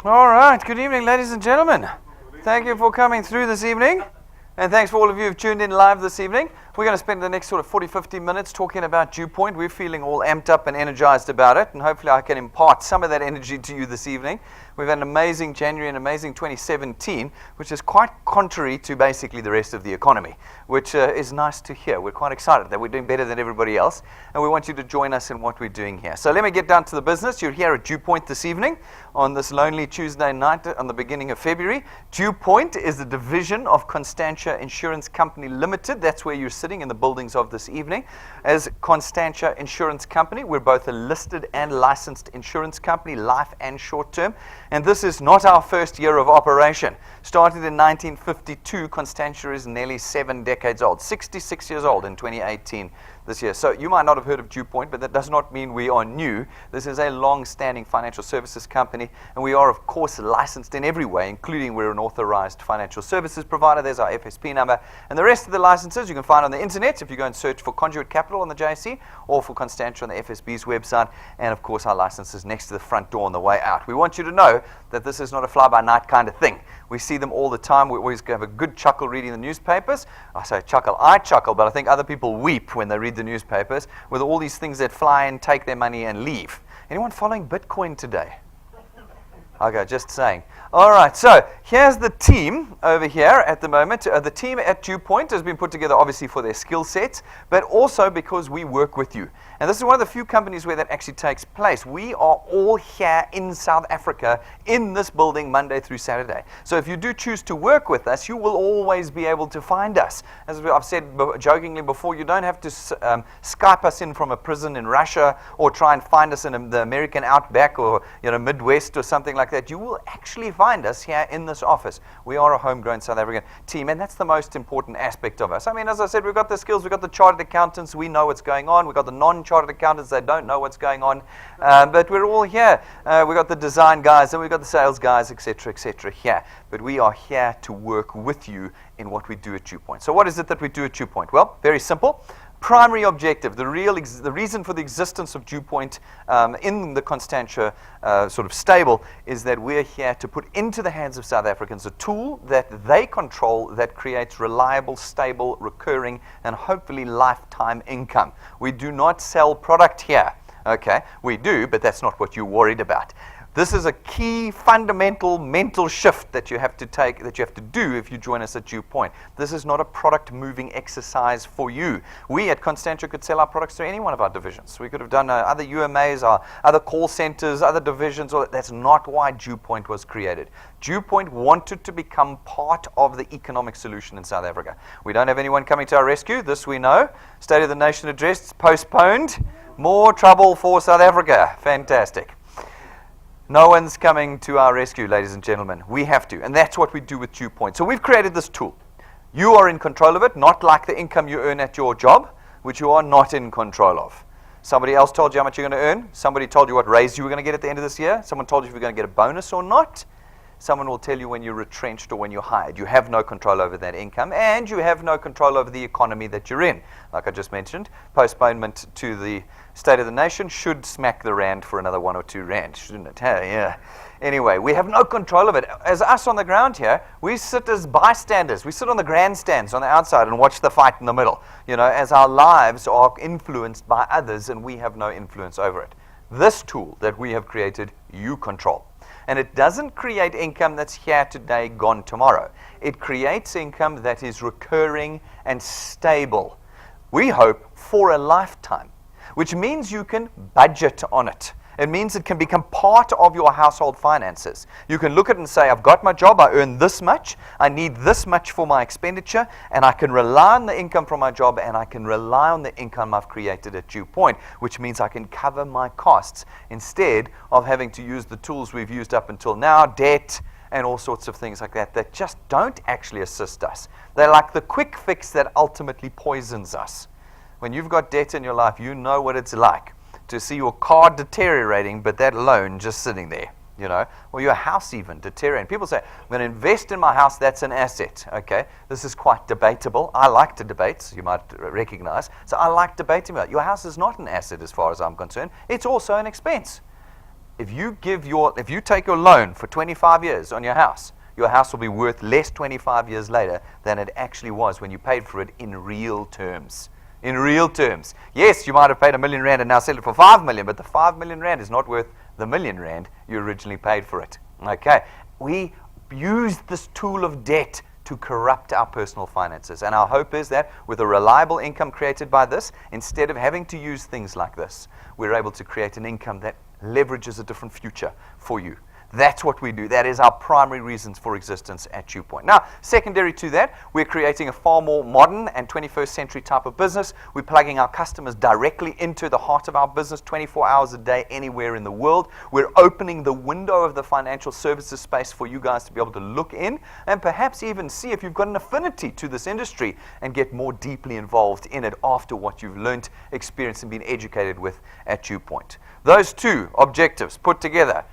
All right, good evening, ladies and gentlemen. Thank you for coming through this evening. And thanks for all of you who've tuned in live this evening. We're going to spend the next sort of 40, 50 minutes talking about DuePoint. We're feeling all amped up and energized about it, and hopefully I can impart some of that energy to you this evening. We've had an amazing January and amazing 2017, which is quite contrary to basically the rest of the economy, which is nice to hear. We're quite excited that we're doing better than everybody else, and we want you to join us in what we're doing here. So let me get down to the business. You're here at DuePoint this evening on this lonely Tuesday night on the beginning of February. DuePoint is a division of Constantia Insurance Company Limited. That's where you're sitting in the buildings of this evening. As Constantia Insurance Company, we're both a listed and licensed insurance company, life and short term. And this is not our first year of operation. Started in 1952, Constantia is nearly 7 decades old, 66 years old in 2018 this year. So you might not have heard of DuePoint, but that does not mean we are new. This is a long-standing financial services company, and we are, of course, licensed in every way, including we're an authorized financial services provider. There's our FSP number. And the rest of the licenses you can find on the internet if you go and search for Conduit Capital on the JSE or for Constantia on the FSB's website. And, of course, our licenses next to the front door on the way out. We want you to know that this is not a fly-by-night kind of thing. We see them all the time. We always have a good chuckle reading the newspapers. I say chuckle, I chuckle, but I think other people weep when they read the newspapers with all these things that fly and take their money and leave. Anyone following Bitcoin today? Okay, just saying. All right, so here's the team over here at the moment. The team at DuePoint has been put together obviously for their skill sets, but also because we work with you. And this is one of the few companies where that actually takes place. We are all here in South Africa in this building Monday through Saturday. So if you do choose to work with us, you will always be able to find us. As I've said jokingly before, you don't have to Skype us in from a prison in Russia or try and find us in the American outback or Midwest or something like that. You will actually find us here in this office. We are a homegrown South African team, and that's the most important aspect of us. I mean, as I said, we've got the skills, we've got the chartered accountants, we know what's going on. We've got the non-chartered accountants, they don't know what's going on. But we're all here. We've got the design guys, and we've got the sales guys, etc., here. But we are here to work with you in what we do at DuePoint. So what is it that we do at DuePoint? Well, very simple. Primary objective, the reason for the existence of DuePoint in the Constantia sort of stable is that we're here to put into the hands of South Africans a tool that they control that creates reliable, stable, recurring, and hopefully lifetime income. We do not sell product here. Okay, we do, but that's not what you're worried about. This is a key fundamental mental shift that you have to take, that you have to do if you join us at DuePoint. This is not a product moving exercise for you. We at Constantia could sell our products to any one of our divisions. We could have done other UMAs, or other call centers, other divisions. That's not why DuePoint was created. DuePoint wanted to become part of the economic solution in South Africa. We don't have anyone coming to our rescue. This we know. State of the Nation address postponed. More trouble for South Africa. Fantastic. No one's coming to our rescue, ladies and gentlemen. We have to, and that's what we do with DuePoint. So we've created this tool. You are in control of it, not like the income you earn at your job, which you are not in control of. Somebody else told you how much you're going to earn. Somebody told you what raise you were going to get at the end of this year. Someone told you if you're going to get a bonus or not. Someone will tell you when you're retrenched or when you're hired. You have no control over that income, and you have no control over the economy that you're in. Like I just mentioned, postponement to the State of the Nation should smack the rand for another 1 or 2 rand, shouldn't it? Hey, yeah. Anyway, we have no control of it. As us on the ground here, we sit as bystanders. We sit on the grandstands on the outside and watch the fight in the middle, as our lives are influenced by others and we have no influence over it. This tool that we have created, you control. And it doesn't create income that's here today, gone tomorrow. It creates income that is recurring and stable. We hope for a lifetime, which means you can budget on it. It means it can become part of your household finances. You can look at it and say, I've got my job, I earn this much, I need this much for my expenditure, and I can rely on the income from my job, and I can rely on the income I've created at DuePoint, which means I can cover my costs instead of having to use the tools we've used up until now, debt, and all sorts of things like that, that just don't actually assist us. They're like the quick fix that ultimately poisons us. When you've got debt in your life, you know what it's like to see your car deteriorating, but that loan just sitting there, or your house even deteriorating. People say, I'm going to invest in my house, that's an asset. Okay, this is quite debatable. I like to debate, you might recognize. So I like debating about it. Your house is not an asset as far as I'm concerned. It's also an expense. if you take your loan for 25 years on your house will be worth less 25 years later than it actually was when you paid for it in real terms. In real terms. Yes, you might have paid R1 million and now sell it for 5 million, but the 5 million rand is not worth the R1 million you originally paid for it. Okay. We use this tool of debt to corrupt our personal finances. And our hope is that with a reliable income created by this, instead of having to use things like this, we're able to create an income that leverages a different future for you. That's what we do. That is our primary reasons for existence at DuePoint. Now, secondary to that, we're creating a far more modern and 21st century type of business. We're plugging our customers directly into the heart of our business 24 hours a day, anywhere in the world. We're opening the window of the financial services space for you guys to be able to look in and perhaps even see if you've got an affinity to this industry and get more deeply involved in it after what you've learned, experienced, and been educated with at DuePoint. Those two objectives put together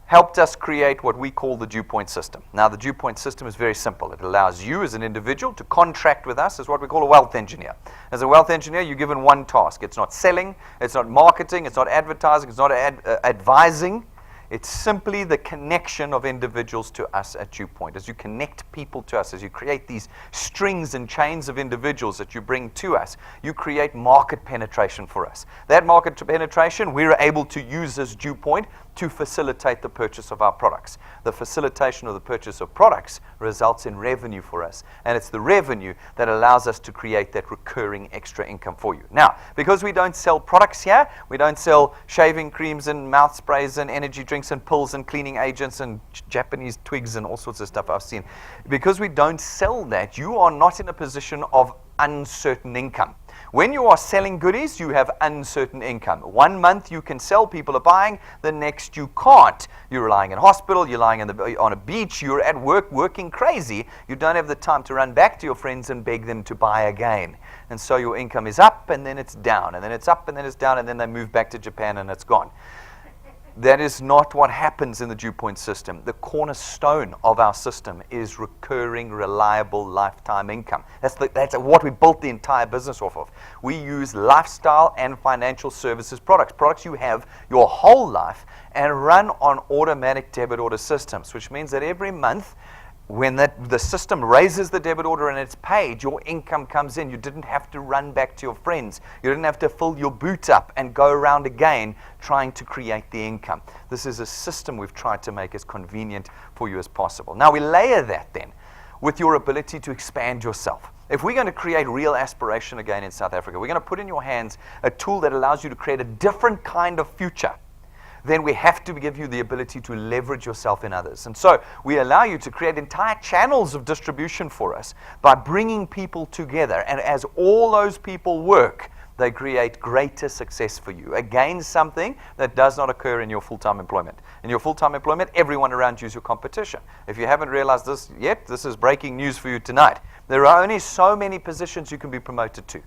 helped us create what we call the DuePoint system. Now, the DuePoint system is very simple. It allows you as an individual to contract with us as what we call a wealth engineer. As a wealth engineer, you're given one task. It's not selling, it's not marketing, it's not advertising, it's not advising. It's simply the connection of individuals to us at DuePoint. As you connect people to us, as you create these strings and chains of individuals that you bring to us, you create market penetration for us. That market penetration, we're able to use as DuePoint to facilitate the purchase of our products. The facilitation of the purchase of products results in revenue for us, and it's the revenue that allows us to create that recurring extra income for you. Now, because we don't sell products here, we don't sell shaving creams and mouth sprays and energy drinks and pills and cleaning agents and Japanese twigs and all sorts of stuff I've seen. Because we don't sell that, you are not in a position of uncertain income. When you are selling goodies, you have uncertain income. 1 month you can sell, people are buying, the next you can't. You're lying in hospital, you're lying on a beach, you're at work working crazy. You don't have the time to run back to your friends and beg them to buy again. And so your income is up and then it's down, and then it's up and then it's down, and then they move back to Japan and it's gone. That is not what happens in the DuePoint system. The cornerstone of our system is recurring, reliable, lifetime income. That's what we built the entire business off of. We use lifestyle and financial services products you have your whole life and run on automatic debit order systems, which means that every month when the system raises the debit order and it's paid, your income comes in. You didn't have to run back to your friends. You didn't have to fill your boot up and go around again trying to create the income. This is a system we've tried to make as convenient for you as possible. Now, we layer that then with your ability to expand yourself. If we're going to create real aspiration again in South Africa, we're going to put in your hands a tool that allows you to create a different kind of future. Then we have to give you the ability to leverage yourself in others. And so we allow you to create entire channels of distribution for us by bringing people together. And as all those people work, they create greater success for you. Again, something that does not occur in your full-time employment. In your full-time employment, everyone around you is your competition. If you haven't realized this yet, this is breaking news for you tonight. There are only so many positions you can be promoted to.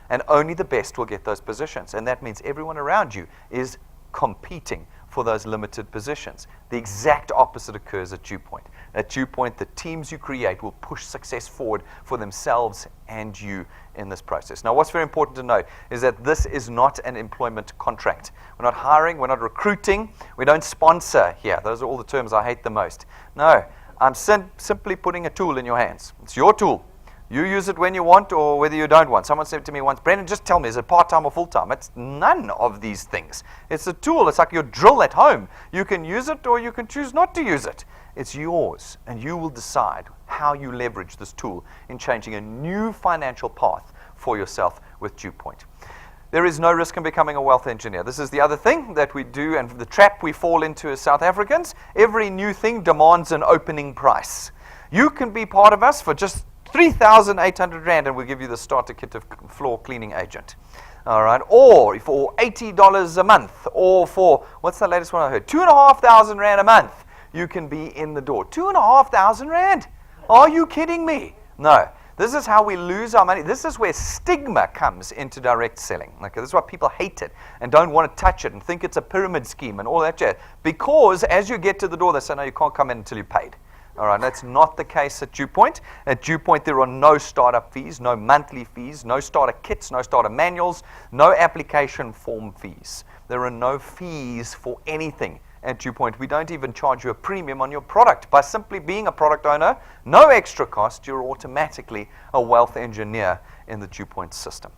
And only the best will get those positions. And that means everyone around you is competing for those limited positions. The exact opposite occurs at DuePoint. At DuePoint, the teams you create will push success forward for themselves and you in this process. Now, what's very important to note is that this is not an employment contract. We're not hiring, we're not recruiting, we don't sponsor here. Those are all the terms I hate the most. No, I'm simply putting a tool in your hands. It's your tool. You use it when you want or whether you don't want. Someone said to me once, Brendan, just tell me, is it part-time or full-time? It's none of these things. It's a tool. It's like your drill at home. You can use it or you can choose not to use it. It's yours, and you will decide how you leverage this tool in changing a new financial path for yourself with DuePoint. There is no risk in becoming a wealth engineer. This is the other thing that we do, and the trap we fall into as South Africans. Every new thing demands an opening price. You can be part of us for just 3,800 Rand, and we'll give you the starter kit of floor cleaning agent. All right, or for $80 a month, or for, what's the latest one I heard? 2,500 Rand a month, you can be in the door. 2,500 Rand? Are you kidding me? No. This is how we lose our money. This is where stigma comes into direct selling. Okay, this is why people hate it and don't want to touch it and think it's a pyramid scheme and all that jazz. Because as you get to the door, they say, no, you can't come in until you're paid. All right, that's not the case at DuePoint. At DuePoint, there are no startup fees, no monthly fees, no starter kits, no starter manuals, no application form fees. There are no fees for anything at DuePoint. We don't even charge you a premium on your product. By simply being a product owner, no extra cost, you're automatically a wealth engineer in the DuePoint system.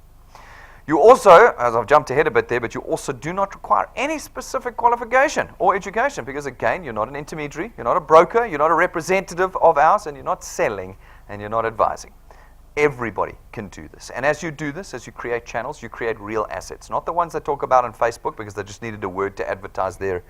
You also, as I've jumped ahead a bit there, but you also do not require any specific qualification or education because, again, you're not an intermediary, you're not a broker, you're not a representative of ours, and you're not selling, and you're not advising. Everybody can do this. And as you do this, as you create channels, you create real assets. Not the ones they talk about on Facebook because they just needed a word to advertise their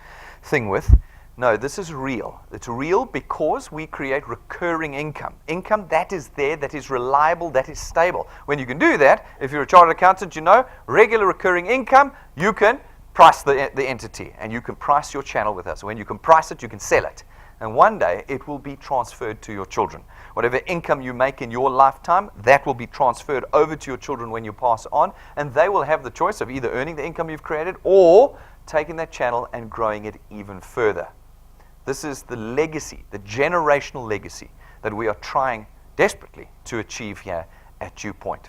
thing with. No, this is real. It's real because we create recurring income. Income that is there, that is reliable, that is stable. When you can do that, if you're a chartered accountant, you know, regular recurring income, you can price the entity and you can price your channel with us. When you can price it, you can sell it. And one day, it will be transferred to your children. Whatever income you make in your lifetime, that will be transferred over to your children when you pass on, and they will have the choice of either earning the income you've created or taking that channel and growing it even further. This is the legacy, the generational legacy that we are trying desperately to achieve here at DuePoint.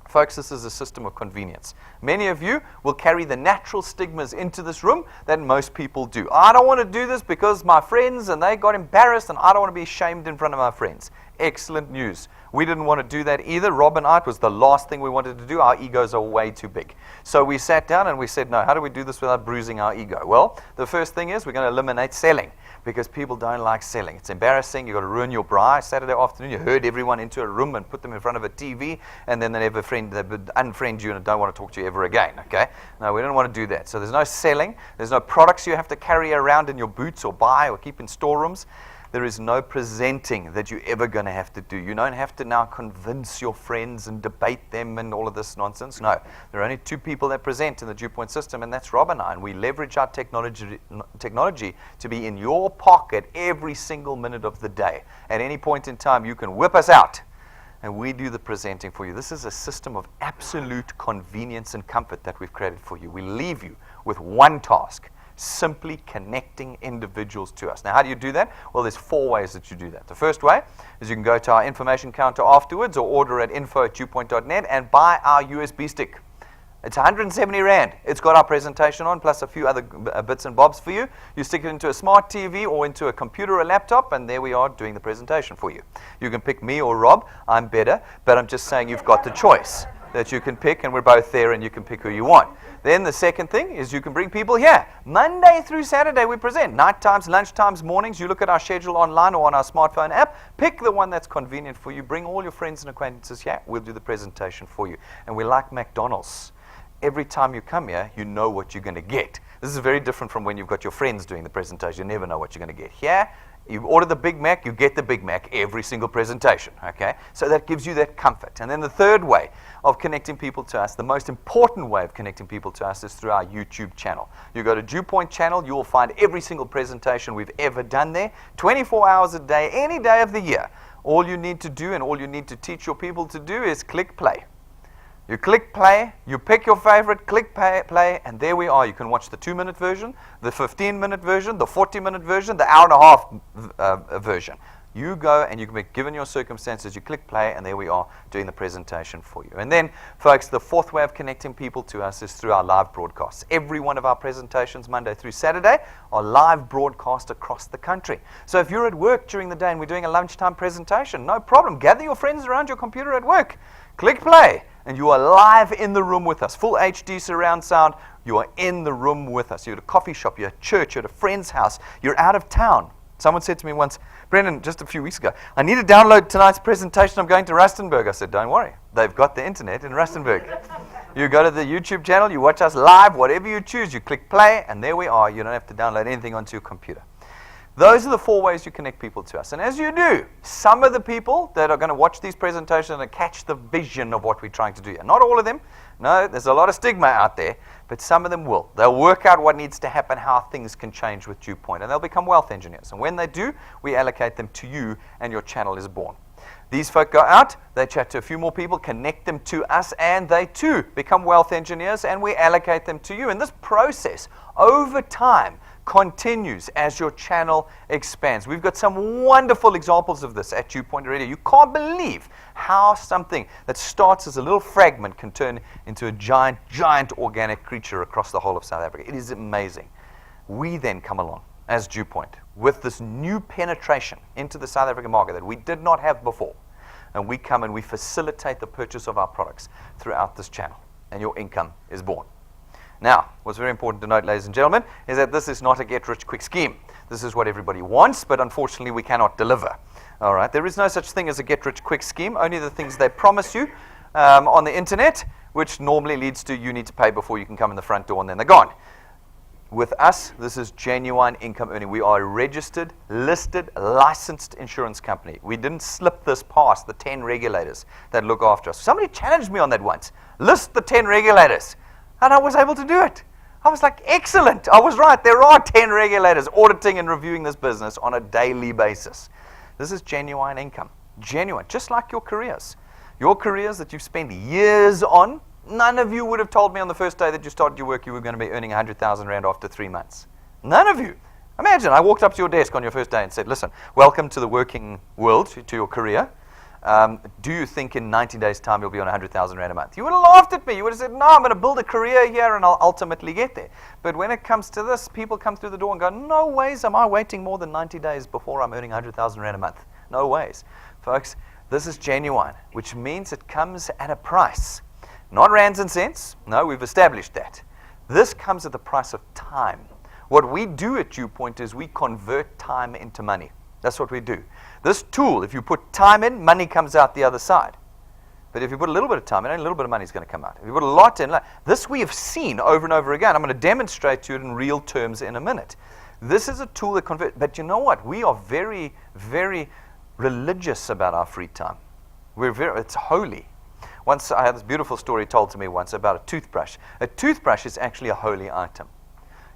Folks, this is a system of convenience. Many of you will carry the natural stigmas into this room that most people do. I don't want to do this because my friends and they got embarrassed and I don't want to be ashamed in front of my friends. Excellent news. We didn't want to do that either. Rob and I, it was the last thing we wanted to do. Our egos are way too big. So we sat down and we said, no, how do we do this without bruising our ego? Well, the first thing is we're going to eliminate selling because people don't like selling. It's embarrassing. You've got to ruin your bra. Saturday afternoon, you herd everyone into a room and put them in front of a TV, and then they unfriend you and don't want to talk to you ever again. Okay? No, we don't want to do that. So there's no selling. There's no products you have to carry around in your boots or buy or keep in storerooms. There is no presenting that you're ever going to have to do. You don't have to now convince your friends and debate them and all of this nonsense. No, there are only two people that present in the DuePoint system, and that's Rob and I. And we leverage our technology to be in your pocket every single minute of the day. At any point in time, you can whip us out, and we do the presenting for you. This is a system of absolute convenience and comfort that we've created for you. We leave you with one task: simply connecting individuals to us. Now, how do you do that? Well, there's 4 ways that you do that. The first way is you can go to our information counter afterwards or order at info@dewpoint.net and buy our USB stick. It's 170 Rand. It's got our presentation on, plus a few other bits and bobs for you. You stick it into a smart TV or into a computer or a laptop, and there we are doing the presentation for you. You can pick me or Rob. I'm better, but I'm just saying you've got the choice that you can pick, and we're both there, and you can pick who you want. Then the second thing is you can bring people here. Monday through Saturday we present. Night times, lunch times, mornings. You look at our schedule online or on our smartphone app. Pick the one that's convenient for you. Bring all your friends and acquaintances here. We'll do the presentation for you. And we're like McDonald's. Every time you come here, you know what you're going to get. This is very different from when you've got your friends doing the presentation. You never know what you're going to get. Here, you order the Big Mac, you get the Big Mac every single presentation, okay? So that gives you that comfort. And then the third way of connecting people to us, the most important way of connecting people to us is through our YouTube channel. You go to DuePoint channel, you will find every single presentation we've ever done there, 24 hours a day, any day of the year. All you need to do and all you need to teach your people to do is click play. You click play, you pick your favorite, click play, and there we are. You can watch the 2-minute version, the 15-minute version, the 40-minute version, the hour-and-a-half version. You go and you can be given your circumstances, you click play, and there we are doing the presentation for you. And then, folks, the fourth way of connecting people to us is through our live broadcasts. Every one of our presentations, Monday through Saturday, are live broadcast across the country. So if you're at work during the day and we're doing a lunchtime presentation, no problem. Gather your friends around your computer at work. Click play, and you are live in the room with us. Full HD surround sound. You are in the room with us. You're at a coffee shop, you're at church, you're at a friend's house, you're out of town. Someone said to me once, Brendan, just a few weeks ago, I need to download tonight's presentation. I'm going to Rustenburg. I said, don't worry. They've got the internet in Rustenburg. You go to the YouTube channel, you watch us live, whatever you choose, you click play, and there we are. You don't have to download anything onto your computer. Those are the 4 ways you connect people to us. And as you do, some of the people that are going to watch these presentations are going to catch the vision of what we're trying to do here. Not all of them. No, there's a lot of stigma out there, but some of them will. They'll work out what needs to happen, how things can change with DuePoint, and they'll become wealth engineers. And when they do, we allocate them to you, and your channel is born. These folk go out, they chat to a few more people, connect them to us, and they too become wealth engineers, and we allocate them to you. And this process, over time, continues as your channel expands. We've got some wonderful examples of this at DuePoint already. You can't believe how something that starts as a little fragment can turn into a giant, giant organic creature across the whole of South Africa. It is amazing. We then come along as DuePoint with this new penetration into the South African market that we did not have before. And we come and we facilitate the purchase of our products throughout this channel. And your income is born. Now, what's very important to note, ladies and gentlemen, is that this is not a get-rich-quick scheme. This is what everybody wants, but unfortunately we cannot deliver. All right, there is no such thing as a get-rich-quick scheme, only the things they promise you on the internet, which normally leads to you need to pay before you can come in the front door and then they're gone. With us, this is genuine income earning. We are a registered, listed, licensed insurance company. We didn't slip this past the 10 regulators that look after us. Somebody challenged me on that once. List the 10 regulators. And I was able to do it. I was like, excellent. I was right. There are 10 regulators auditing and reviewing this business on a daily basis. This is genuine income. Genuine. Just like your careers. Your careers that you've spent years on, none of you would have told me on the first day that you started your work you were going to be earning 100,000 Rand after 3 months. None of you. Imagine, I walked up to your desk on your first day and said, listen, welcome to the working world, to your career. Do you think in 90 days' time you'll be on 100,000 Rand a month? You would have laughed at me. You would have said, no, I'm going to build a career here and I'll ultimately get there. But when it comes to this, people come through the door and go, no ways am I waiting more than 90 days before I'm earning 100,000 Rand a month. No ways. Folks, this is genuine, which means it comes at a price. Not rands and cents. No, we've established that. This comes at the price of time. What we do at DuePoint is we convert time into money. That's what we do. This tool, if you put time in, money comes out the other side. But if you put a little bit of time in, a little bit of money is going to come out. If you put a lot in, this we have seen over and over again. I'm going to demonstrate to you in real terms in a minute. This is a tool that converts. But you know what? We are very, very religious about our free time. It's holy. Once I had this beautiful story told to me once about a toothbrush. A toothbrush is actually a holy item.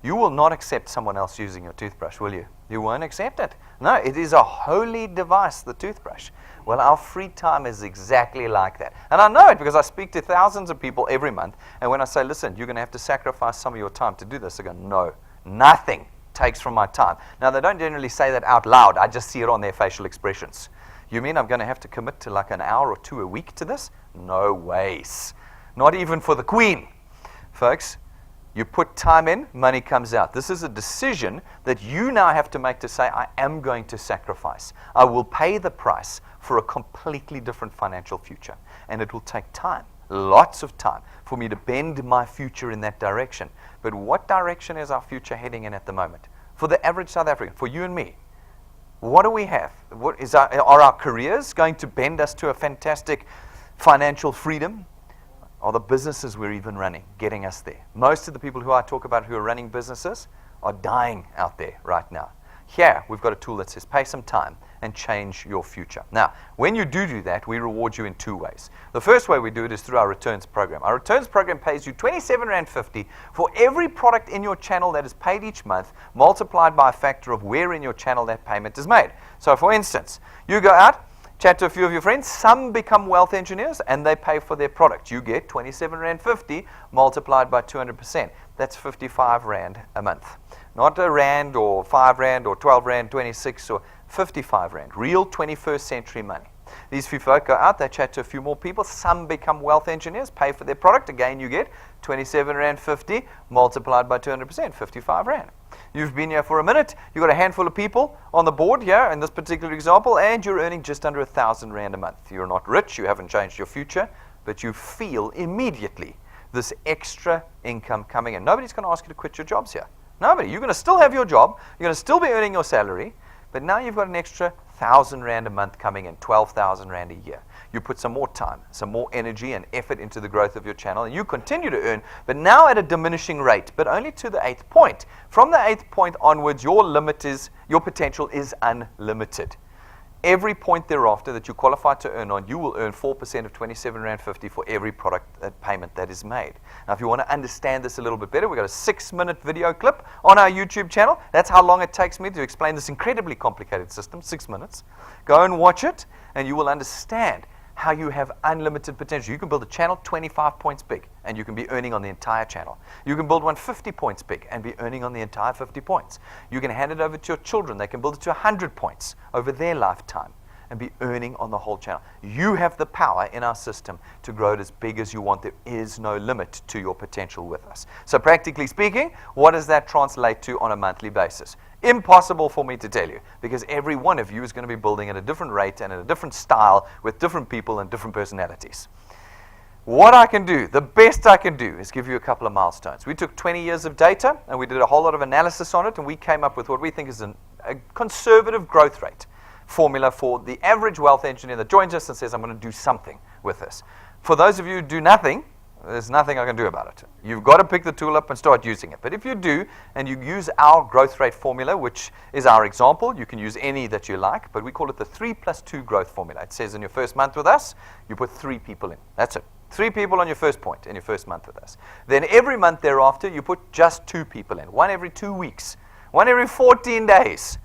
You will not accept someone else using your toothbrush, will you? You won't accept it. No, it is a holy device, the toothbrush. Well, our free time is exactly like that. And I know it because I speak to thousands of people every month. And when I say, listen, you're going to have to sacrifice some of your time to do this, they go, no, nothing takes from my time. Now, they don't generally say that out loud. I just see it on their facial expressions. You mean I'm going to have to commit to like an hour or two a week to this? No ways. Not even for the Queen. Folks, you put time in, money comes out. This is a decision that you now have to make to say, I am going to sacrifice. I will pay the price for a completely different financial future. And it will take time, lots of time, for me to bend my future in that direction. But what direction is our future heading in at the moment? For the average South African, for you and me, what do we have? Are our careers going to bend us to a fantastic financial freedom? Are the businesses we're even running getting us there? Most of the people who I talk about who are running businesses are dying out there right now. Here, we've got a tool that says pay some time and change your future. Now, when you do that, we reward you in 2 ways. The first way we do it is through our returns program. Our returns program pays you 27.50 Rand for every product in your channel that is paid each month, multiplied by a factor of where in your channel that payment is made. So, for instance, you go out, chat to a few of your friends, some become wealth engineers and they pay for their product. You get 27.50 Rand multiplied by 200%. That's 55 Rand a month. Not a Rand or 5 Rand or 12 Rand, 26 or 55 Rand. Real 21st century money. These few folk go out, they chat to a few more people, some become wealth engineers, pay for their product. Again, you get 27.50 Rand multiplied by 200%, 55 Rand. You've been here for a minute, you've got a handful of people on the board here in this particular example, and you're earning just under 1,000 Rand a month. You're not rich, you haven't changed your future, but you feel immediately this extra income coming in. Nobody's going to ask you to quit your jobs here. Nobody. You're going to still have your job, you're going to still be earning your salary, but now you've got an extra 1,000 Rand a month coming in, 12,000 Rand a year. You put some more time, some more energy and effort into the growth of your channel, and you continue to earn, but now at a diminishing rate, but only to the 8th point. From the 8th point onwards, your potential is unlimited. Every point thereafter that you qualify to earn on, you will earn 4% of 27.50 Rand for every product payment that is made. Now, if you want to understand this a little bit better, we've got a 6-minute video clip on our YouTube channel. That's how long it takes me to explain this incredibly complicated system, 6 minutes. Go and watch it, and you will understand how you have unlimited potential. You can build a channel 25 points big, and you can be earning on the entire channel. You can build one 50 points big and be earning on the entire 50 points. You can hand it over to your children. They can build it to 100 points over their lifetime and be earning on the whole channel. You have the power in our system to grow it as big as you want. There is no limit to your potential with us. So practically speaking, what does that translate to on a monthly basis? Impossible for me to tell you, because every one of you is going to be building at a different rate and at a different style with different people and different personalities. What I can do, the best I can do, is give you a couple of milestones. We took 20 years of data, and we did a whole lot of analysis on it, and we came up with what we think is a conservative growth rate formula for the average wealth engineer that joins us and says, I'm going to do something with this. For those of you who do nothing, there's nothing I can do about it. You've got to pick the tool up and start using it. But if you do, and you use our growth rate formula, which is our example, you can use any that you like, but we call it the 3+2 growth formula. It says in your first month with us, you put 3 people in. That's it. 3 people on your first point in your first month with us. Then every month thereafter, you put just 2 people in. 1 every 2 weeks. 1 every 14 days.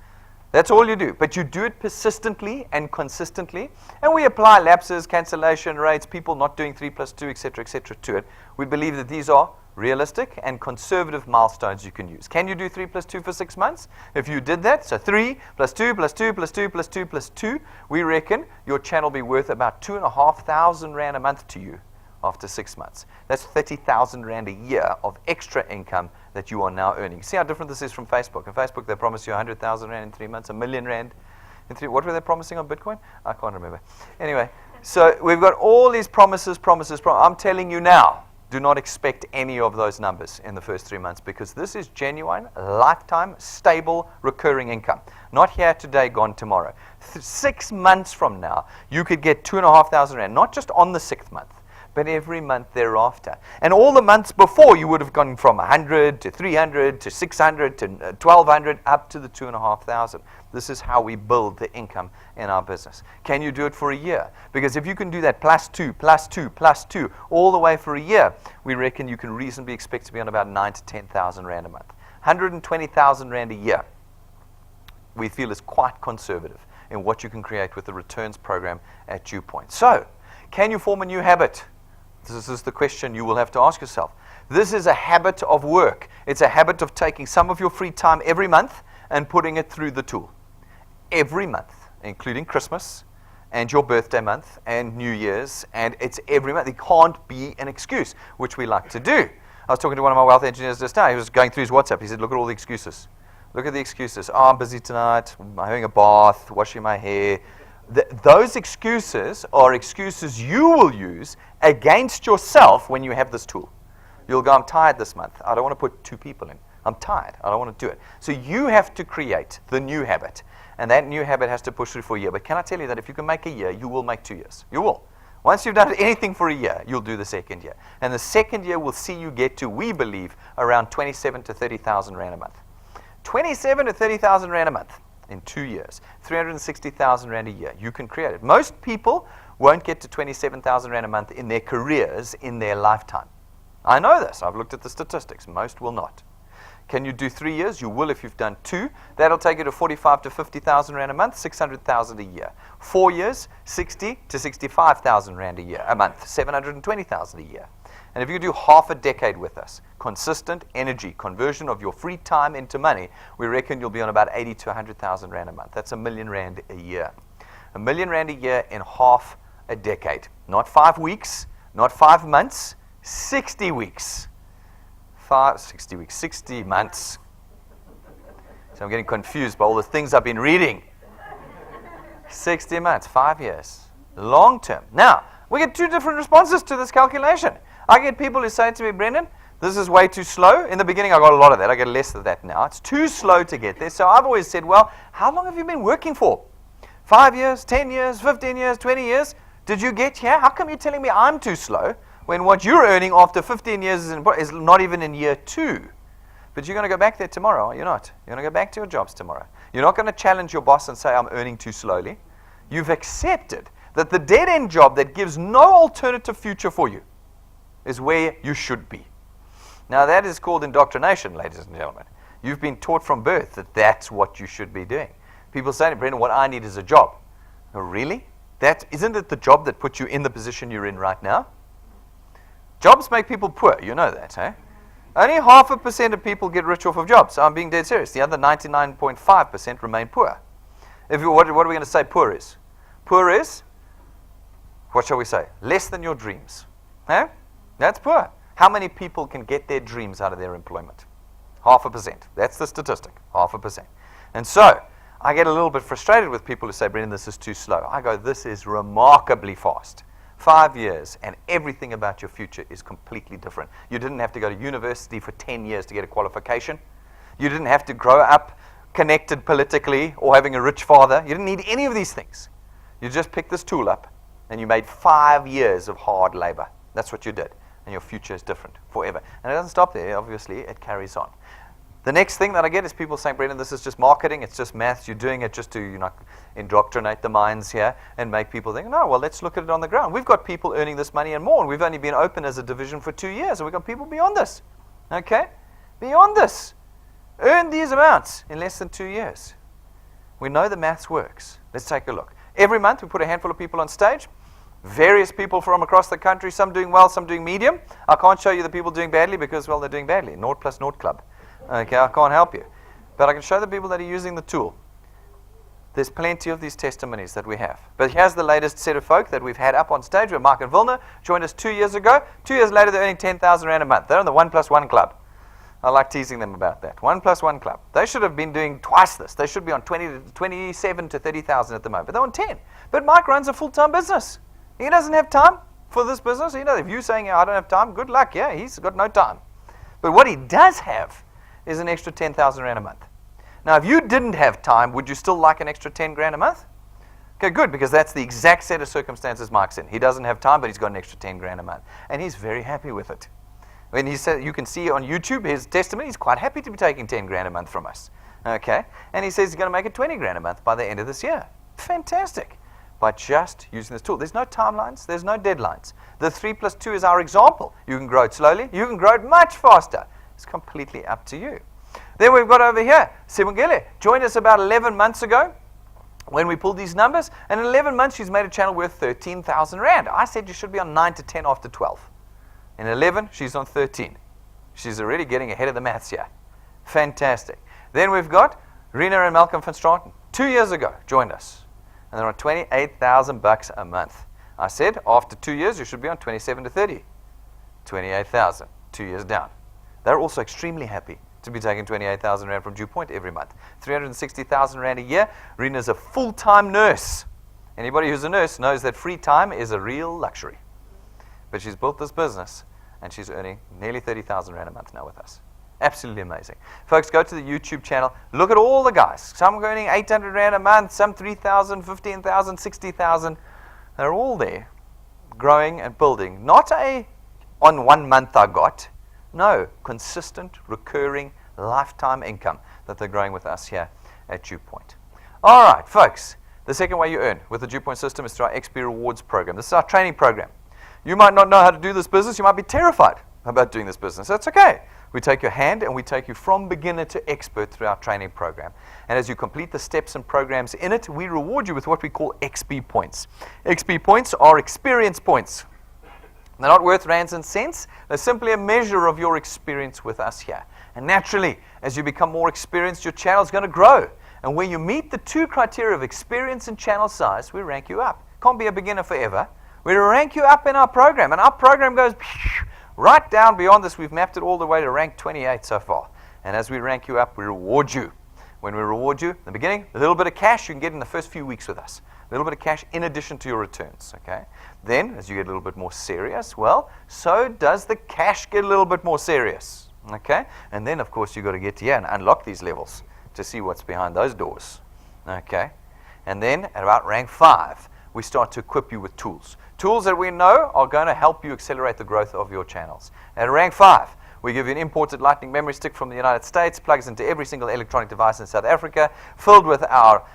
That's all you do. But you do it persistently and consistently. And we apply lapses, cancellation rates, people not doing 3+2, etc., to it. We believe that these are realistic and conservative milestones you can use. Can you do 3+2 for 6 months? If you did that, so 3 plus 2 plus 2 plus 2 plus 2 plus 2, we reckon your channel will be worth about 2,500 Rand a month to you after 6 months. That's 30,000 Rand a year of extra income that you are now earning. See how different this is from Facebook. On Facebook, they promise you 100,000 Rand in 3 months, 1 million Rand in 3. What were they promising on Bitcoin? I can't remember. Anyway, so we've got all these promises. I'm telling you now, do not expect any of those numbers in the first 3 months, because this is genuine, lifetime, stable, recurring income. Not here today, gone tomorrow. 6 months from now, you could get 2,500 Rand, not just on the 6th month, but every month thereafter. And all the months before, you would have gone from 100 to 300 to 600 to 1,200 up to the 2,500. This is how we build the income in our business. Can you do it for a year? Because if you can do that plus 2, plus 2, plus 2, all the way for a year, we reckon you can reasonably expect to be on about 9,000 to 10,000 Rand a month. 120,000 Rand a year, we feel, is quite conservative in what you can create with the returns program at DuePoint. So, can you form a new habit? This is the question you will have to ask yourself. This is a habit of work. It's a habit of taking some of your free time every month and putting it through the tool. Every month, including Christmas and your birthday month and New Year's, and it's every month. It can't be an excuse, which we like to do. I was talking to one of my wealth engineers just now. He was going through his WhatsApp. He said, look at all the excuses. Look at the excuses. Oh, I'm busy tonight. I'm having a bath, washing my hair. Those excuses are excuses you will use against yourself when you have this tool. You'll go, I'm tired this month. I don't want to put 2 people in. I'm tired. I don't want to do it. So you have to create the new habit. And that new habit has to push through for a year. But can I tell you that if you can make a year, you will make 2 years. You will. Once you've done anything for a year, you'll do the second year. And the second year will see you get to, we believe, around 27,000 to 30,000 Rand a month. 27,000 to 30,000 Rand a month. In 2 years, 360,000 Rand a year. You can create it. Most people won't get to 27,000 Rand a month in their careers in their lifetime. I know this. I've looked at the statistics. Most will not. Can you do 3 years? You will if you've done 2. That'll take you to 45,000 to 50,000 Rand a month, 600,000 a year. 4 years, 60,000 to 65,000 Rand a year, a month, 720,000 a year. And if you do half a decade with us, consistent energy, conversion of your free time into money, we reckon you'll be on about 80,000 to 100,000 Rand a month. That's $1 million a year. $1 million a year in half a decade. Not 5 weeks, not 5 months, 60 weeks. 60 weeks, 60 months. So I'm getting confused by all the things I've been reading. 60 months, 5 years. Long term. Now, we get 2 different responses to this calculation. I get people who say to me, Brendan, this is way too slow. In the beginning, I got a lot of that. I get less of that now. It's too slow to get there. So I've always said, well, how long have you been working for? 5 years, 10 years, 15 years, 20 years? Did you get here? How come you're telling me I'm too slow when what you're earning after 15 years is not even in year 2? But you're going to go back there tomorrow, are you not? You're going to go back to your jobs tomorrow. You're not going to challenge your boss and say, I'm earning too slowly. You've accepted that the dead-end job that gives no alternative future for you is where you should be. Now that is called indoctrination, ladies and gentlemen. You've been taught from birth that that's what you should be doing. People say to Brendan, what I need is a job. Oh, really? Isn't it the job that puts you in the position you're in right now? Jobs make people poor, you know that, eh? Only 0.5% of people get rich off of jobs. I'm being dead serious. The other 99.5% remain poor. What are we going to say poor is? Poor is, what shall we say, less than your dreams. Eh? That's poor. How many people can get their dreams out of their employment? 0.5%. That's the statistic, 0.5%. And so, I get a little bit frustrated with people who say, Brendan, this is too slow. I go, this is remarkably fast. 5 years, and everything about your future is completely different. You didn't have to go to university for 10 years to get a qualification. You didn't have to grow up connected politically or having a rich father. You didn't need any of these things. You just picked this tool up, and you made 5 years of hard labor. That's what you did, and your future is different forever. And it doesn't stop there, obviously. It carries on. The next thing that I get is people saying, Brendan, this is just marketing, it's just maths, you're doing it just to indoctrinate the minds here and make people think, no, well, let's look at it on the ground. We've got people earning this money and more, and we've only been open as a division for 2 years, and we've got people beyond this. Okay? Beyond this. Earn these amounts in less than 2 years. We know the maths works. Let's take a look. Every month we put a handful of people on stage, various people from across the country, some doing well, some doing medium. I can't show you the people doing badly because, well, they're doing badly. Naught plus naught club. Okay, I can't help you. But I can show the people that are using the tool. There's plenty of these testimonies that we have. But here's the latest set of folk that we've had up on stage. We have Mark and Vilna, joined us 2 years ago. 2 years later, they're earning 10,000 Rand a month. They're on the 1+1 club. I like teasing them about that. 1+1 club. They should have been doing twice this. They should be on 27 to 30,000 at the moment. But they're on 10. But Mike runs a full-time business. He doesn't have time for this business. If you're saying, I don't have time, good luck. Yeah, he's got no time. But what he does have is an extra 10,000 Rand a month. Now, if you didn't have time, would you still like an extra 10 grand a month? Okay, good, because that's the exact set of circumstances Mark's in. He doesn't have time, but he's got an extra 10 grand a month. And he's very happy with it. When he said, you can see on YouTube his testimony, he's quite happy to be taking 10 grand a month from us. Okay? And he says he's going to make it 20 grand a month by the end of this year. Fantastic. By just using this tool. There's no timelines, there's no deadlines. The 3+2 is our example. You can grow it slowly, you can grow it much faster. It's completely up to you. Then we've got over here, Sibongile joined us about 11 months ago when we pulled these numbers. And in 11 months, she's made a channel worth 13,000 Rand. I said you should be on 9 to 10 after 12. In 11, she's on 13. She's already getting ahead of the maths here. Fantastic. Then we've got Rena and Malcolm van Straten. 2 years ago, joined us. And they're on 28,000 bucks a month. I said, after 2 years, you should be on 27 to 30. 28,000, 2 years down. They're also extremely happy to be taking 28,000 Rand from DuePoint every month. 360,000 Rand a year. Rena's a full-time nurse. Anybody who's a nurse knows that free time is a real luxury. But she's built this business, and she's earning nearly 30,000 Rand a month now with us. Absolutely amazing. Folks, go to the YouTube channel. Look at all the guys. Some are earning 800 Rand a month, some 3,000, 15,000, 60,000. They're all there, growing and building. Not on 1 month I got. No, consistent, recurring, lifetime income that they're growing with us here at DuePoint. All right, folks, the second way you earn with the DuePoint system is through our XP Rewards program. This is our training program. You might not know how to do this business. You might be terrified about doing this business. That's okay. We take your hand and we take you from beginner to expert through our training program. And as you complete the steps and programs in it, we reward you with what we call XP points. XP points are experience points. They're not worth rands and cents. They're simply a measure of your experience with us here. And naturally, as you become more experienced, your channel is going to grow. And when you meet the two criteria of experience and channel size, we rank you up. Can't be a beginner forever. We rank you up in our program. And our program goes right down beyond this. We've mapped it all the way to rank 28 so far. And as we rank you up, we reward you. When we reward you in the beginning, a little bit of cash you can get in the first few weeks with us. A little bit of cash in addition to your returns, okay? Then, as you get a little bit more serious, well, so does the cash get a little bit more serious, okay? And then, of course, you've got to get here and unlock these levels to see what's behind those doors, okay? And then, at about rank 5, we start to equip you with tools. Tools that we know are going to help you accelerate the growth of your channels. At rank 5, we give you an imported lightning memory stick from the United States, plugs into every single electronic device in South Africa, filled with our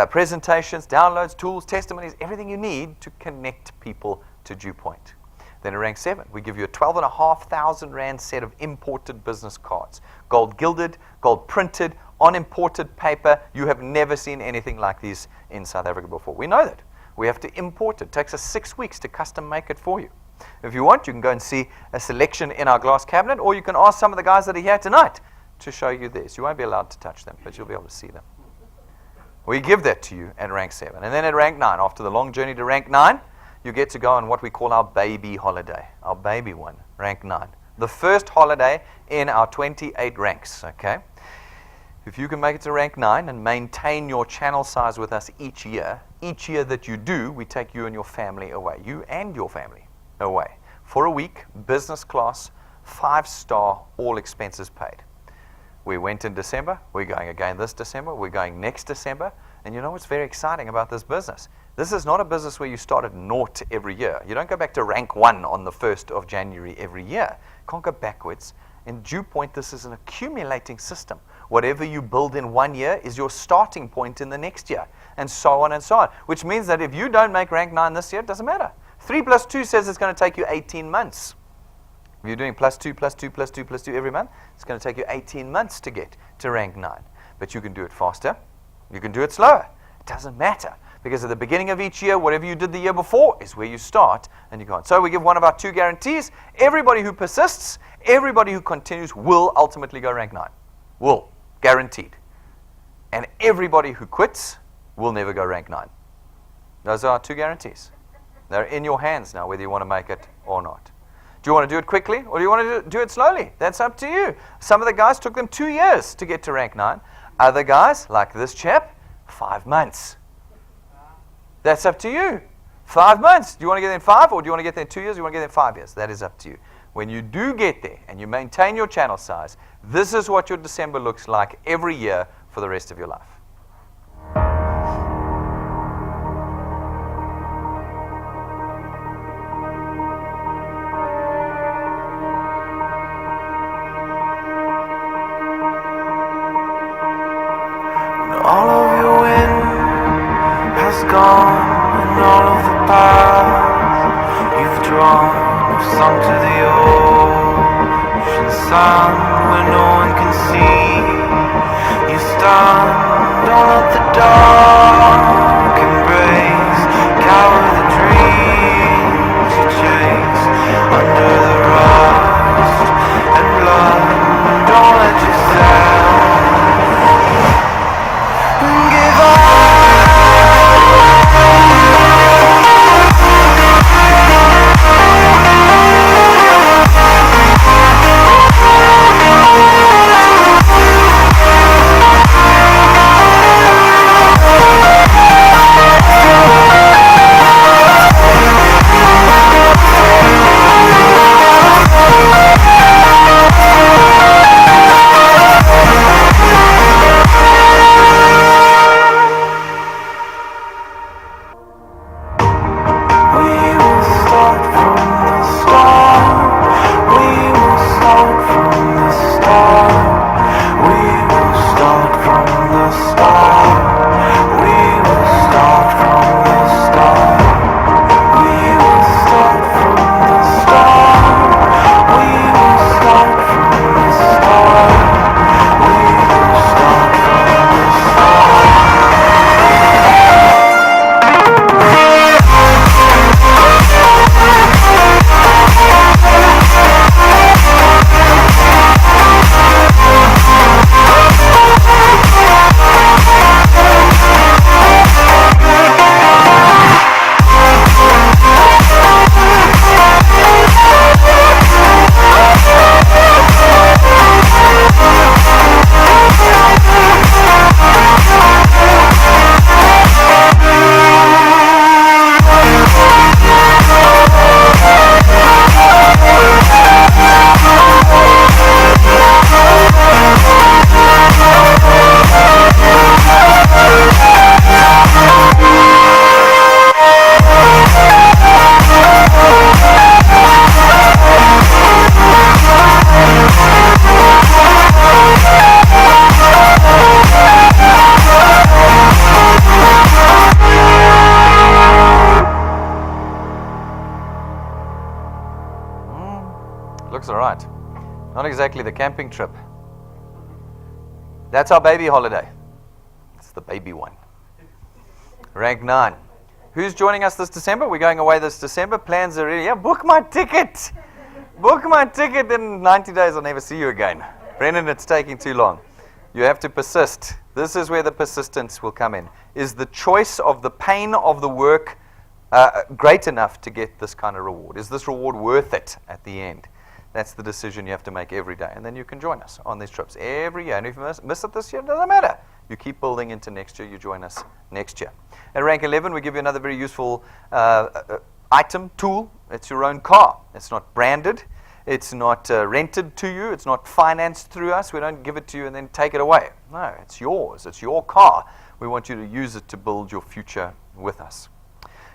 presentations, downloads, tools, testimonies, everything you need to connect people to DuePoint. Then in rank 7, we give you a 12,500 Rand set of imported business cards. Gold gilded, gold printed, on imported paper. You have never seen anything like these in South Africa before. We know that. We have to import it. It takes us 6 weeks to custom make it for you. If you want, you can go and see a selection in our glass cabinet, or you can ask some of the guys that are here tonight to show you theirs. You won't be allowed to touch them, but you'll be able to see them. We give that to you at rank 7. And then at rank 9, after the long journey to rank 9, you get to go on what we call our baby holiday, our baby one, rank 9. The first holiday in our 28 ranks, okay? If you can make it to rank 9 and maintain your channel size with us each year that you do, we take you and your family away, you and your family away, for a week, business class, 5-star, all expenses paid. We went in December, we're going again this December, we're going next December, and you know what's very exciting about this business? This is not a business where you start at naught every year. You don't go back to rank 1 on the 1st of January every year. You can't go backwards. In DuePoint, this is an accumulating system. Whatever you build in 1 year is your starting point in the next year, and so on and so on, which means that if you don't make rank 9 this year, it doesn't matter. 3 plus 2 says it's going to take you 18 months. If you're doing plus 2, plus 2, plus 2, plus 2 every month, it's going to take you 18 months to get to rank 9. But you can do it faster. You can do it slower. It doesn't matter. Because at the beginning of each year, whatever you did the year before is where you start, and you go on. So we give one of our 2 guarantees. Everybody who persists, everybody who continues will ultimately go rank 9. Will. Guaranteed. And everybody who quits will never go rank 9. Those are our 2 guarantees. They're in your hands now, whether you want to make it or not. Do you want to do it quickly, or do you want to do it slowly? That's up to you. Some of the guys took them 2 years to get to rank 9. Other guys, like this chap, 5 months. That's up to you. 5 months. Do you want to get there in 5, or do you want to get there in 2 years, or do you want to get there in 5 years? That is up to you. When you do get there and you maintain your channel size, this is what your December looks like every year for the rest of your life. All of your wind has gone, and all of the paths you've drawn have sunk to the ocean sun where no one can see. You stand, don't let the dark embrace, cower the dreams you chase under the rust and blood. Don't let yourself give up. Looks all right. Not exactly the camping trip. That's our baby holiday. It's the baby one. Rank 9. Who's joining us this December? We're going away this December. Plans are ready. Yeah, book my ticket. Book my ticket. In 90 days, I'll never see you again. Brendan, it's taking too long. You have to persist. This is where the persistence will come in. Is the choice of the pain of the work great enough to get this kind of reward? Is this reward worth it at the end? That's the decision you have to make every day. And then you can join us on these trips every year. And if you miss it this year, it doesn't matter. You keep building into next year. You join us next year. At rank 11, we give you another very useful item, tool. It's your own car. It's not branded. It's not rented to you. It's not financed through us. We don't give it to you and then take it away. No, it's yours. It's your car. We want you to use it to build your future with us.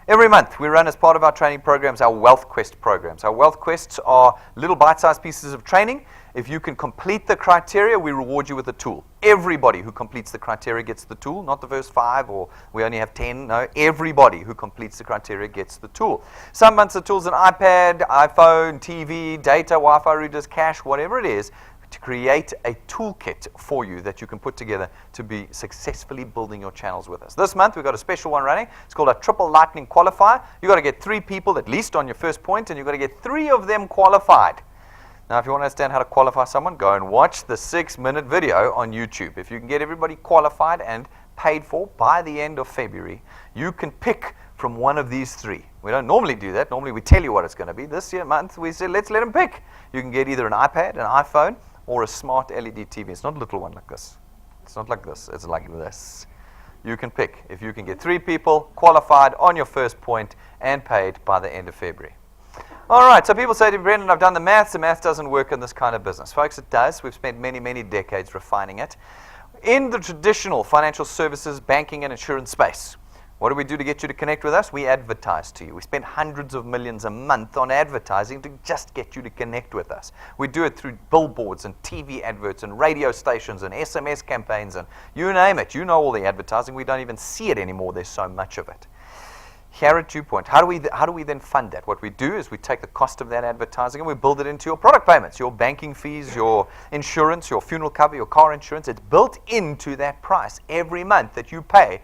Every month, we run as part of our training programs our Wealth Quest programs. Our Wealth Quests are little bite-sized pieces of training. If you can complete the criteria, we reward you with a tool. Everybody who completes the criteria gets the tool, not the first 5 or we only have 10. No, everybody who completes the criteria gets the tool. Some months the tool's an iPad, iPhone, TV, data, Wi-Fi routers, cash, whatever it is, to create a toolkit for you that you can put together to be successfully building your channels with us. This month, we've got a special one running. It's called a Triple Lightning Qualifier. You've got to get 3 people at least on your first point, and you've got to get 3 of them qualified. Now, if you want to understand how to qualify someone, go and watch the 6-minute video on YouTube. If you can get everybody qualified and paid for by the end of February, you can pick from one of these 3. We don't normally do that. Normally, we tell you what it's going to be. This month, we said, let's let them pick. You can get either an iPad, an iPhone, or a smart LED TV. It's not a little one like this. It's not like this. It's like this. You can pick. If you can get 3 people qualified on your first point and paid by the end of February. All right, so people say to me, Brendan, I've done the math. The math doesn't work in this kind of business. Folks, it does. We've spent many, many decades refining it. In the traditional financial services, banking, and insurance space, what do we do to get you to connect with us? We advertise to you. We spend hundreds of millions a month on advertising to just get you to connect with us. We do it through billboards and TV adverts and radio stations and SMS campaigns and you name it. You know all the advertising. We don't even see it anymore. There's so much of it. Here at DuePoint, how do we then fund that? What we do is we take the cost of that advertising and we build it into your product payments, your banking fees, your insurance, your funeral cover, your car insurance. It's built into that price every month that you pay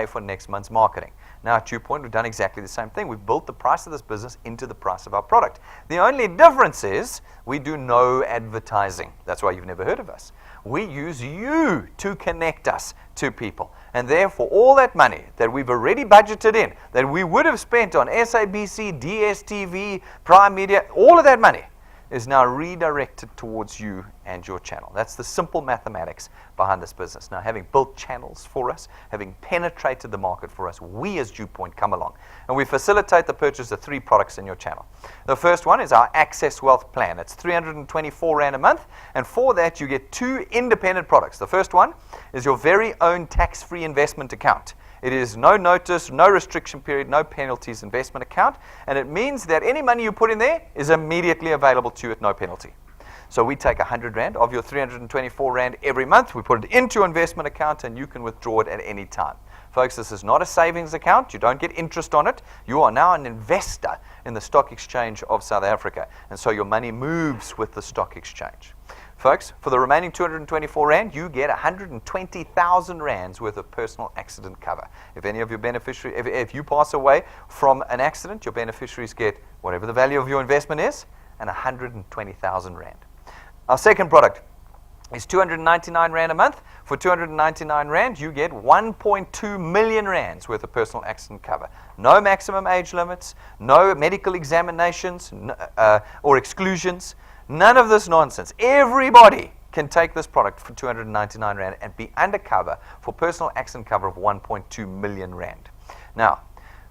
for next month's marketing. Now at DuePoint, we've done exactly the same thing. We've built the price of this business into the price of our product. The only difference is we do no advertising. That's why you've never heard of us. We use you to connect us to people. And therefore, all that money that we've already budgeted in, that we would have spent on SABC, DSTV, Prime Media, all of that money is now redirected towards you and your channel. That's the simple mathematics behind this business. Now, having built channels for us, having penetrated the market for us, we as DuePoint come along and we facilitate the purchase of 3 products in your channel. The first one is our Access Wealth Plan. It's 324 Rand a month, and for that you get 2 independent products. The first one is your very own tax-free investment account. It is no notice, no restriction period, no penalties investment account, and it means that any money you put in there is immediately available to you at no penalty. So we take 100 Rand of your 324 Rand every month, we put it into your investment account, and you can withdraw it at any time. Folks, this is not a savings account. You don't get interest on it. You are now an investor in the Stock Exchange of South Africa, and so your money moves with the Stock Exchange. Folks, for the remaining 224 Rand, you get 120,000 Rands worth of personal accident cover. If any of your beneficiaries, if you pass away from an accident, your beneficiaries get whatever the value of your investment is, and 120,000 Rand. Our second product is 299 Rand a month. For 299 Rand, you get 1.2 million Rands worth of personal accident cover. No maximum age limits, no medical examinations or exclusions. None of this nonsense. Everybody can take this product for 299 Rand and be undercover for personal accident cover of 1.2 million Rand. Now,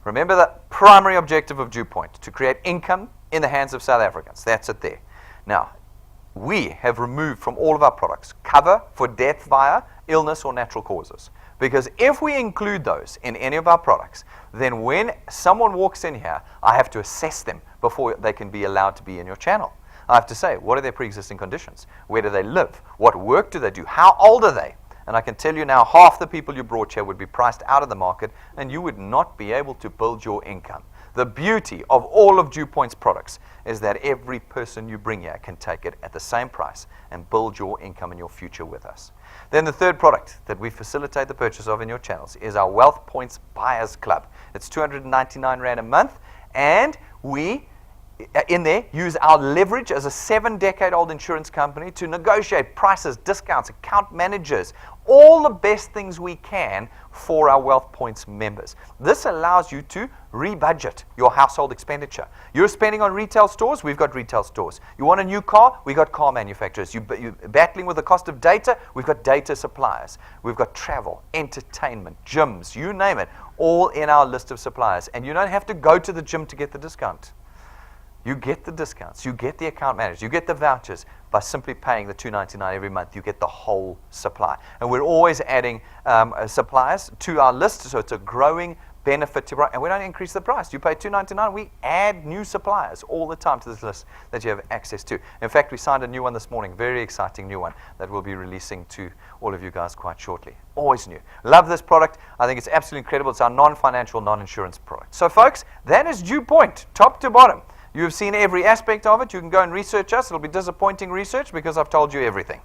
remember the primary objective of DuePoint, to create income in the hands of South Africans. That's it there. Now, we have removed from all of our products cover for death via illness or natural causes. Because if we include those in any of our products, then when someone walks in here, I have to assess them before they can be allowed to be in your channel. I have to say, what are their pre-existing conditions? Where do they live? What work do they do? How old are they? And I can tell you now, half the people you brought here would be priced out of the market, and you would not be able to build your income. The beauty of all of DuePoint's products is that every person you bring here can take it at the same price and build your income and your future with us. Then the third product that we facilitate the purchase of in your channels is our Wealth Points Buyers Club. It's 299 Rand a month, and we in there, use our leverage as a 7-decade-old insurance company to negotiate prices, discounts, account managers, all the best things we can for our Wealth Points members. This allows you to rebudget your household expenditure. You're spending on retail stores, we've got retail stores. You want a new car, we've got car manufacturers. You're battling with the cost of data, we've got data suppliers. We've got travel, entertainment, gyms, you name it, all in our list of suppliers. And you don't have to go to the gym to get the discount. You get the discounts, you get the account managers, you get the vouchers by simply paying the $2.99 every month. You get the whole supply. And we're always adding suppliers to our list, so it's a growing benefit to, and we don't increase the price. You pay $2.99, we add new suppliers all the time to this list that you have access to. In fact, we signed a new one this morning, very exciting new one that we'll be releasing to all of you guys quite shortly. Always new. Love this product. I think it's absolutely incredible. It's our non-financial, non-insurance product. So folks, that is DuePoint, top to bottom. You've seen every aspect of it. You can go and research us. It'll be disappointing research because I've told you everything.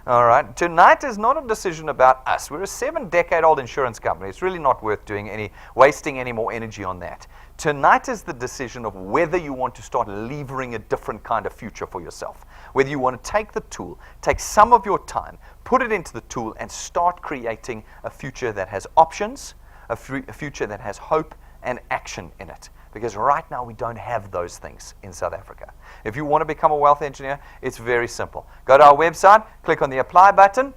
All right. Tonight is not a decision about us. We're a 7-decade-old insurance company. It's really not worth wasting any more energy on that. Tonight is the decision of whether you want to start levering a different kind of future for yourself. Whether you want to take the tool, take some of your time, put it into the tool, and start creating a future that has options, a future that has hope and action in it. Because right now we don't have those things in South Africa. If you want to become a wealth engineer, it's very simple. Go to our website, click on the apply button,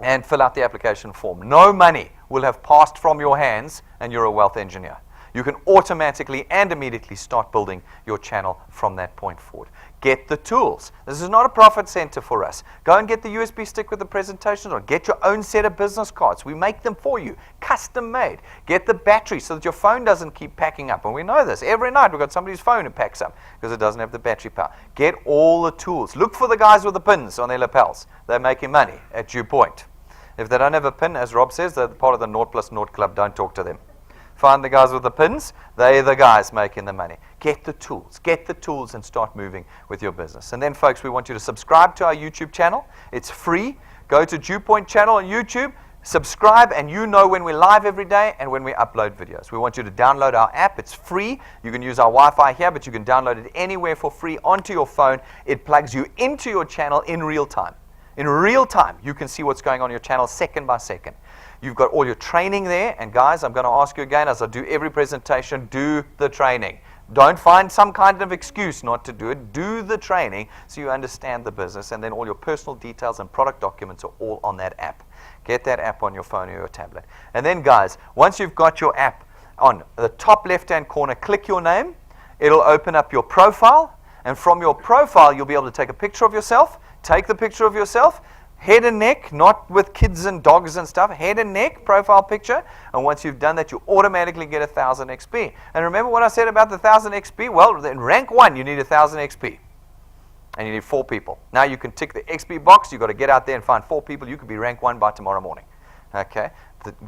and fill out the application form. No money will have passed from your hands, and you're a wealth engineer. You can automatically and immediately start building your channel from that point forward. Get the tools. This is not a profit center for us. Go and get the USB stick with the presentation, or get your own set of business cards. We make them for you, custom made. Get the battery so that your phone doesn't keep packing up. And we know this. Every night we've got somebody's phone that packs up because it doesn't have the battery power. Get all the tools. Look for the guys with the pins on their lapels. They're making money at DuePoint. If they don't have a pin, as Rob says, they're part of the Naught Plus Naught Club. Don't talk to them. Find the guys with the pins. They're the guys making the money. Get the tools and start moving with your business. And then, folks, we want you to subscribe to our YouTube channel. It's free. Go to DuePoint channel on YouTube, subscribe, and you know when we're live every day and when we upload videos. We want you to download our app. It's free. You can use our Wi-Fi here, but you can download it anywhere for free onto your phone. It plugs you into your channel in real time. In real time, you can see what's going on your channel second by second. You've got all your training there. And guys, I'm going to ask you again, as I do every presentation, do the training. Don't find some kind of excuse not to do it. Do the training so you understand the business. And then all your personal details and product documents are all on that app. Get that app on your phone or your tablet. And then, guys, once you've got your app on the top left-hand corner, click your name. It'll open up your profile. And from your profile, you'll be able to take a picture of yourself. Take the picture of yourself. Head and neck, not with kids and dogs and stuff, head and neck profile picture. And once you've done that, you automatically get 1,000 XP. And remember what I said about the 1,000 XP? Well, in rank 1, you need 1,000 XP. And you need 4 people. Now you can tick the XP box. You've got to get out there and find 4 people. You could be rank 1 by tomorrow morning. Okay?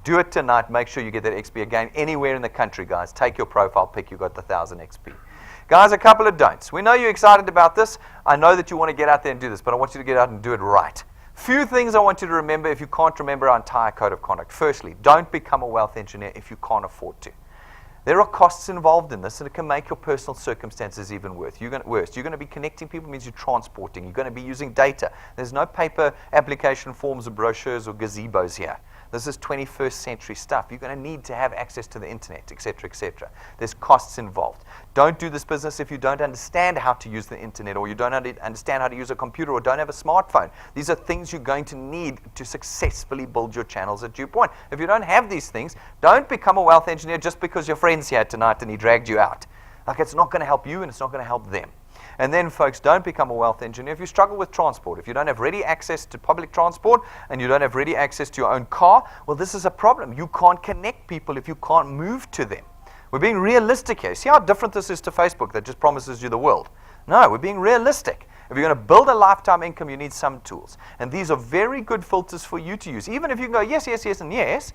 Do it tonight. Make sure you get that XP again anywhere in the country, guys. Take your profile pic. You've got the 1,000 XP. Guys, a couple of don'ts. We know you're excited about this. I know that you want to get out there and do this, but I want you to get out and do it right. Few things I want you to remember if you can't remember our entire code of conduct. Firstly, don't become a wealth engineer if you can't afford to. There are costs involved in this, and it can make your personal circumstances even worse. You're going to be connecting people, means you're transporting. You're going to be using data. There's no paper application forms or brochures or gazebos here. This is 21st century stuff. You're going to need to have access to the internet, etc., etc. There's costs involved. Don't do this business if you don't understand how to use the internet, or you don't understand how to use a computer, or don't have a smartphone. These are things you're going to need to successfully build your channels at DuePoint. If you don't have these things, don't become a wealth engineer just because your friend's here tonight and he dragged you out. Like, it's not going to help you and it's not going to help them. And then, folks, don't become a wealth engineer if you struggle with transport. If you don't have ready access to public transport and you don't have ready access to your own car, well, this is a problem. You can't connect people if you can't move to them. We're being realistic here. See how different this is to Facebook that just promises you the world? No, we're being realistic. If you're going to build a lifetime income, you need some tools. And these are very good filters for you to use. Even if you can go yes, yes, yes, and yes,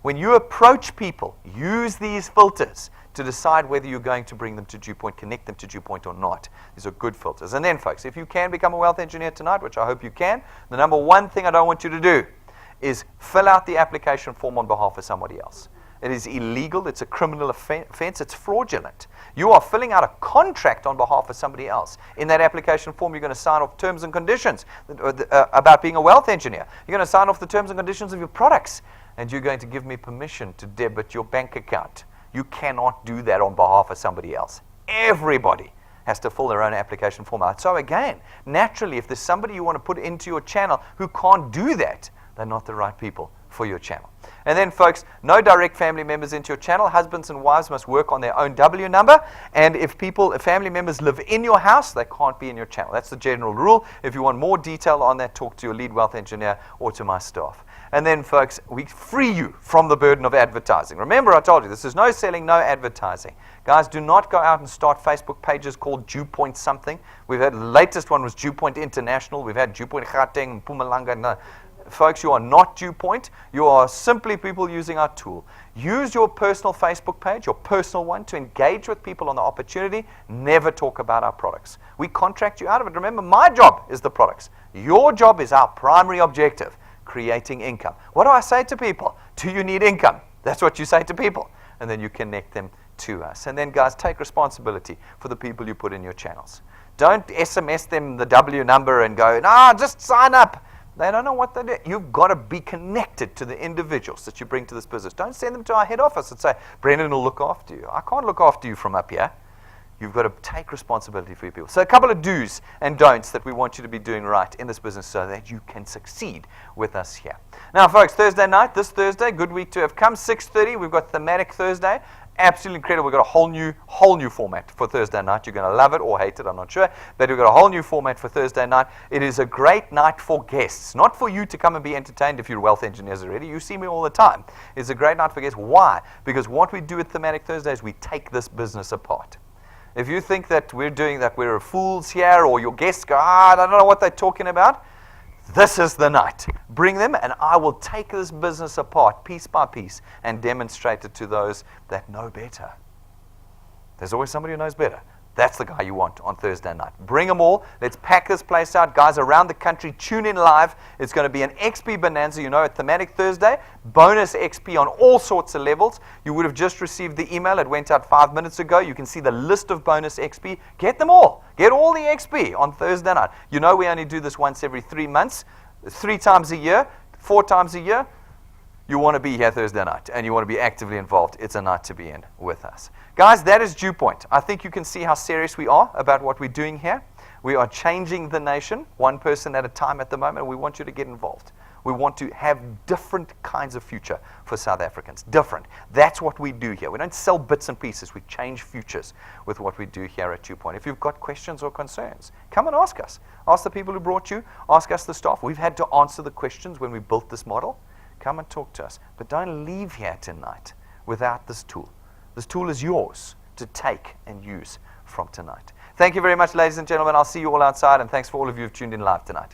when you approach people, use these filters to decide whether you're going to bring them to DuePoint, connect them to DuePoint or not. These are good filters. And then, folks, if you can become a wealth engineer tonight, which I hope you can, the number one thing I don't want you to do is fill out the application form on behalf of somebody else. It is illegal. It's a criminal offense. It's fraudulent. You are filling out a contract on behalf of somebody else. In that application form, you're going to sign off terms and conditions about being a wealth engineer. You're going to sign off the terms and conditions of your products. And you're going to give me permission to debit your bank account. You cannot do that on behalf of somebody else. Everybody has to fill their own application form out. So again, naturally, if there's somebody you want to put into your channel who can't do that, they're not the right people for your channel. And then, folks, no direct family members into your channel. Husbands and wives must work on their own W number. And if family members live in your house, they can't be in your channel. That's the general rule. If you want more detail on that, talk to your lead wealth engineer or to my staff. And then, folks, we free you from the burden of advertising. Remember, I told you, this is no selling, no advertising. Guys, do not go out and start Facebook pages called DuePoint something. We've had, the latest one was DuePoint International. We've had DuePoint Gauteng, Mpumalanga. No. Folks, you are not DuePoint. You are simply people using our tool. Use your personal Facebook page, your personal one, to engage with people on the opportunity. Never talk about our products. We contract you out of it. Remember, my job is the products. Your job is our primary objective, creating income. What do I say to people? Do you need income? That's what you say to people. And then you connect them to us. And then, guys, take responsibility for the people you put in your channels. Don't SMS them the W number and go, no, just sign up. They don't know what they do. You've got to be connected to the individuals that you bring to this business. Don't send them to our head office and say, Brendan will look after you. I can't look after you from up here. You've got to take responsibility for your people. So a couple of do's and don'ts that we want you to be doing right in this business so that you can succeed with us here. Now, folks, Thursday night, this Thursday, good week to have come, 6:30. We've got Thematic Thursday. Absolutely incredible. We've got a whole new format for Thursday night. You're going to love it or hate it, I'm not sure. But we've got a whole new format for Thursday night. It is a great night for guests. Not for you to come and be entertained if you're wealth engineers already. You see me all the time. It's a great night for guests. Why? Because what we do at Thematic Thursday is we take this business apart. If you think that we're fools here, or your guests go, I don't know what they're talking about, this is the night. Bring them, and I will take this business apart piece by piece and demonstrate it to those that know better. There's always somebody who knows better. That's the guy you want on Thursday night. Bring them all. Let's pack this place out. Guys around the country, tune in live. It's going to be an XP bonanza, at Thematic Thursday. Bonus XP on all sorts of levels. You would have just received the email. It went out 5 minutes ago. You can see the list of bonus XP. Get them all. Get all the XP on Thursday night. We only do this once every 3 months, 3 times a year, 4 times a year. You want to be here Thursday night, and you want to be actively involved. It's a night to be in with us. Guys, that is DuePoint. I think you can see how serious we are about what we're doing here. We are changing the nation, one person at a time at the moment, and we want you to get involved. We want to have different kinds of future for South Africans. Different. That's what we do here. We don't sell bits and pieces. We change futures with what we do here at DuePoint. If you've got questions or concerns, come and ask us. Ask the people who brought you. Ask us, the staff. We've had to answer the questions when we built this model. Come and talk to us. But don't leave here tonight without this tool. This tool is yours to take and use from tonight. Thank you very much, ladies and gentlemen. I'll see you all outside, and thanks for all of you who've tuned in live tonight.